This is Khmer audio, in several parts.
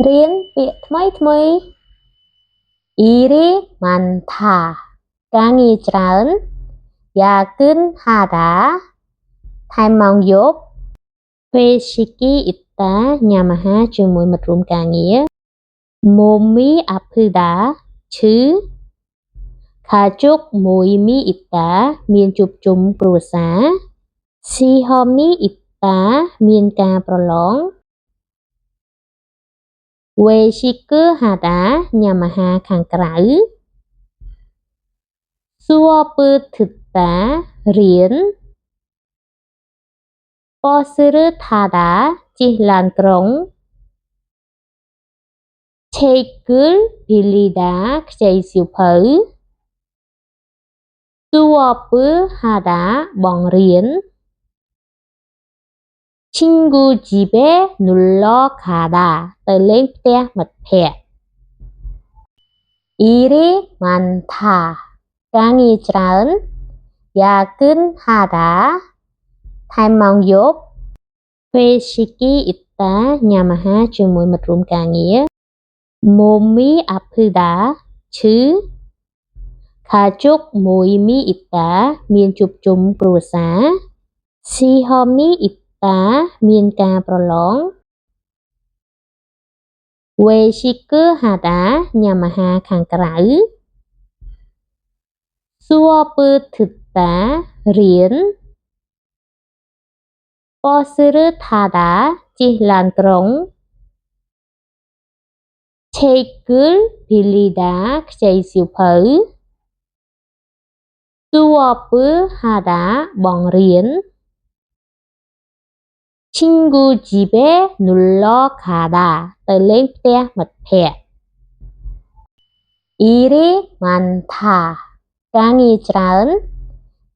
រៀនពាក្យថ្មីអ៊ីរេម៉ាន់ថាការងារច្រើនយ៉ាគិនហាដាថែមម៉ោងយប់ពេលស៊ីគីអ៊ីតាញ៉ាំអាហារជាមួយមិត្តរួមការងារម៉ូមីអាភឺដាឈឺខាជុកមួយមីអ៊ីតាមានជួបជុំគ្រួសារស៊ីហមនីអ៊ីតាមានការប្រឡងវេស៊ីគឺហាដាញ៉ាំអាហារខាងក្រៅសួរពើធឹតារៀនប៉សឺថាដាជិះឡានក្រុងឆេគឺលភីលីដាខ្ចីសៀវភៅសួរពើហាដាបងរៀនឈិងហ្គូជីបេនុលឡខាដាទៅលេងផ្ទះមិត្តភក្តិអ៊ីរេម៉ាន់ថាការងារច្រើនយ៉ាគិនហាដាថែមម៉ោងយប់ពេលស៊ីគីអ៊ីតាញ៉ាំអាហារជាមួយមិត្តរួមការងារម៉ូមីអាភឺដាឈឺខាជុកមួយមីអ៊ីតាមានជួបជុំគ្រួសារស៊ីហមនីអ៊ីតាមានការប្រឡងវេស៊ីគឺហាដាញ៉ាំអាហារខាងក្រៅសួរពើធឹតារៀនប៉សឺថាដាជិះឡានក្រុងឆេគឺលភីលីដាខ្ចីសៀវភៅសួរពើហាដាបងរៀនឈិងហ្គូជីបេនុលឡខាដាទៅលេងផ្ទះមិត្តភក្តិអ៊ីរេម៉ាន់ថាការងារច្រើន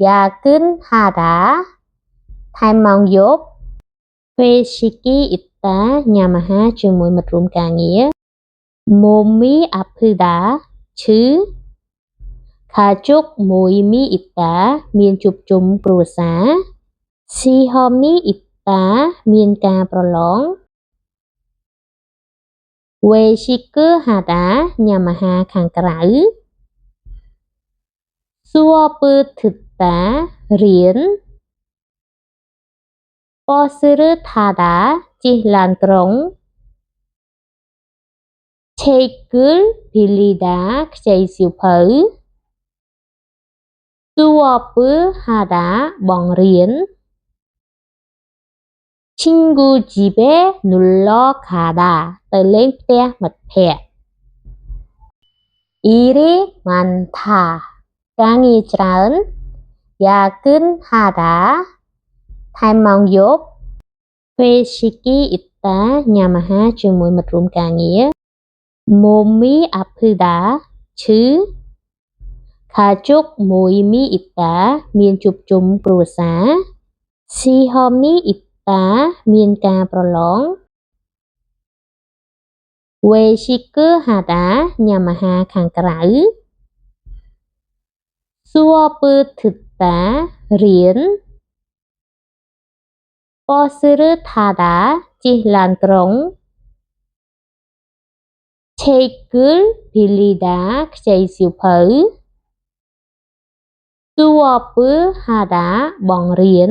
យ៉ាគិនហាដាថែមម៉ោងយប់ពេលស៊ីគីអ៊ីតាញ៉ាំអាហារជាមួយមិត្តរួមការងារម៉ូមីអាភឺដាឈឺខាជុកមួយមីអ៊ីតាមានជួបជុំគ្រួសារស៊ីហមនីអ៊ីតាមានការប្រឡងវេស៊ីគឺហាដាញ៉ាំអាហារខាងក្រៅសួរពើធឹតារៀនប៉សឺថាដាជិះឡានក្រុងឆេគឺលភីលីដាខ្ចីសៀវភៅសួរពើហាដាបងរៀនឈិងហ្គូជីបេនុលឡខាដាទៅលេងផ្ទះមិត្តភក្តិអ៊ីរេម៉ាន់ថាការងារច្រើនយ៉ាគិនហាដាថែមម៉ោងយប់ពេលស៊ីគីអ៊ីតាញ៉ាំអាហារជាមួយមិត្តរួមការងារម៉ូមីអាភឺដាឈឺខាជុកមួយមីអ៊ីតាមានជួបជុំគ្រួសារស៊ីហមនីអ៊ីតាមានការប្រឡងវេស៊ីគឺហាដាញ៉ាំអាហារខាងក្រៅសួរពើធឹតារៀនប៉សឺថាដាជិះឡានក្រុងឆេគឺលភីលីដាខ្ចីសៀវភៅសួរពើហាដាបងរៀន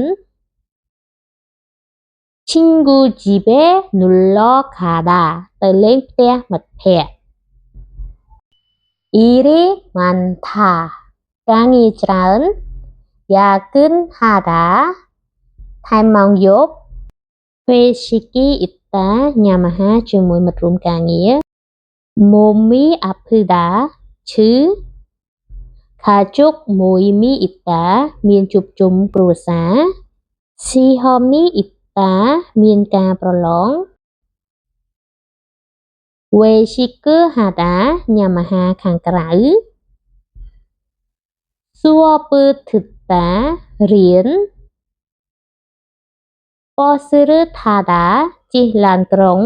ឈិងហ្គូជីបេនុលឡខាដាទៅលេងផ្ទះមិត្តភក្តិអ៊ីរេម៉ាន់ថាការងារច្រើនយ៉ាគិនហាដាថែមម៉ោងយប់ពេលស៊ីគីអ៊ីតាញ៉ាំអាហារជាមួយមិត្តរួមការងារម៉ូមីអាភឺដាឈឺខាជុកមួយមីអ៊ីតាមានជួបជុំគ្រួសារស៊ីហមនីអ៊ីតាមានការប្រឡងវេស៊ីគឺហាដាញ៉ាំអាហារខាងក្រៅសួរពើធឹតារៀនប៉សឺថាដាជិះឡានក្រុង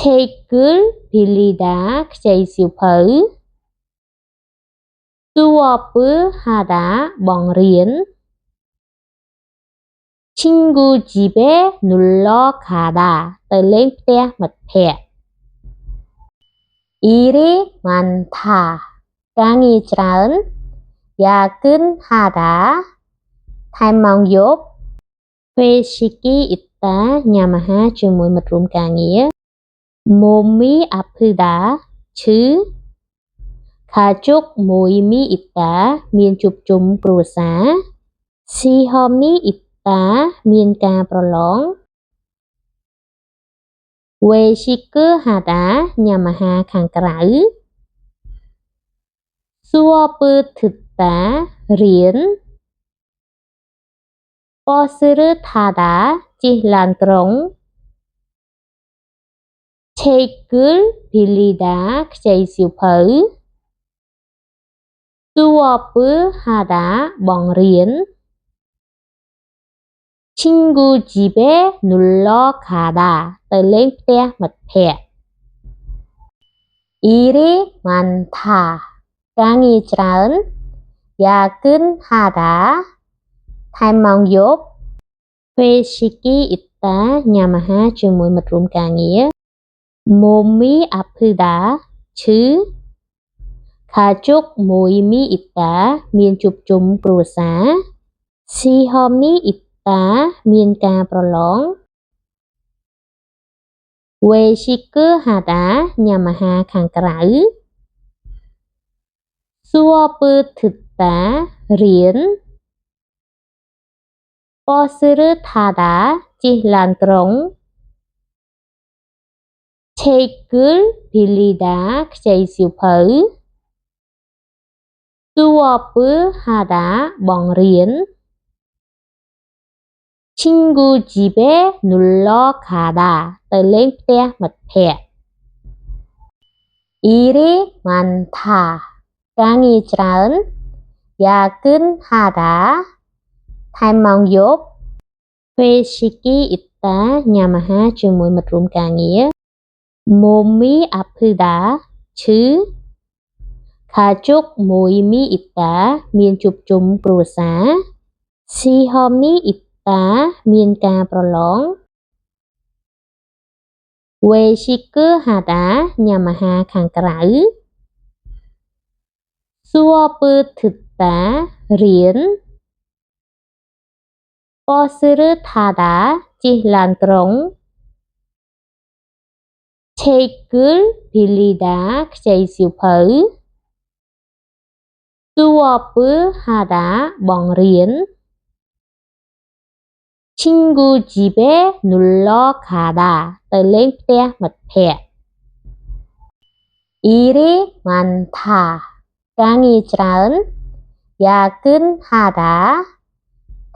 ឆេគឺលភីលីដាខ្ចីសៀវភៅសួរពើហាដាបងរៀន 친구 집에 놀러 가다. tới lên ផ្ទះមិត្តភក្តិ 일이 많다. ការងារច្រើន 야근하다. ថែមម៉ោងយប់ 회식이 있다. ញ៉ាំអាហារជាមួយមិត្តរួមការងារ 몸이 아프다. ឈឺ 가족 모임이 있다. មានជួបជុំគ្រួសារ 시험이 있다. មានការប្រឡង 외식을 하다. ញ៉ាំអាហារខាងក្រៅ 수업을 듣다. រៀន 버스를 타다. ជិះឡានក្រុង 책을 빌리다. ខ្ចីសៀវភៅ 수업을 하다. បង្រៀន 친구 집에 놀러 가다. ទៅលេងផ្ទះមិត្តភក្តិ 일이 많다. ការងារច្រើន 야근하다. ថែមម៉ោងយប់ 회식이 있다. ញ៉ាំអាហារជាមួយមិត្តរួមការងារ 몸이 아프다. ឈឺ 가족 모임이 있다. មានជួបជុំគ្រួសារ 시험이 있다. មានការប្រឡង 외식을 하다. ញ៉ាំអាហារខាងក្រៅ 수업을 듣다. រៀន 버스를 타다. ជិះឡានក្រុង 책을 빌리다. ខ្ចីសៀវភៅ 수업을 하다. បង្រៀន 친구 집에 놀러 가다. ទៅលេងផ្ទះមិត្តភក្តិ 일이 많다. ការងារច្រើន 야근하다. ថែមម៉ោងយប់ 회식이 있다. ញ៉ាំអាហារជាមួយមិត្តរួមការងារ 몸이 아프다. ឈឺ 가족 모임이 있다. មានជួបជុំគ្រួសារ 시험이 있다. មានការប្រឡង 외식을 하다. ញ៉ាំអាហារខាងក្រៅ 수업을 듣다. រៀន 버스를 타다. ជិះឡានក្រុង 책을 빌리다. ខ្ចីសៀវភៅ 수업을 하다. បង្រៀន 친구 집에 놀러 가다. ទៅលេងផ្ទះមិត្តភក្តិ 일이 많다. ការងារច្រើន 야근하다.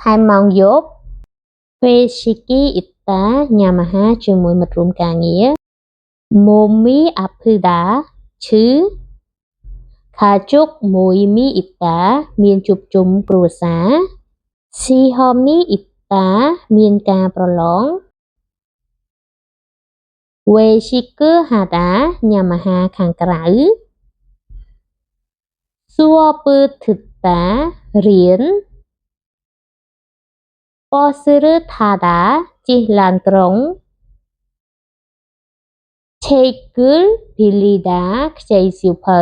ថែមម៉ោងយប់ 회식이 있다. ញ៉ាំអាហារជាមួយមិត្តរួមការងារ 몸이 아프다. ឈឺ 가족 모임이 있다. មានជួបជុំគ្រួសារ 시험이 있다. មានការប្រឡង 외식을 하다. ញ៉ាំអាហារខាងក្រៅ 수업을 듣다. រៀន 버스를 타다. ជិះឡានក្រុង 책을 빌리다. ខ្ចីសៀវភៅ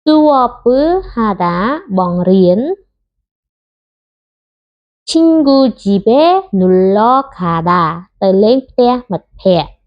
수업을 하다. បង្រៀន 친구 집에 놀러 가다. ទៅលេងផ្ទះមិត្តភក្តិ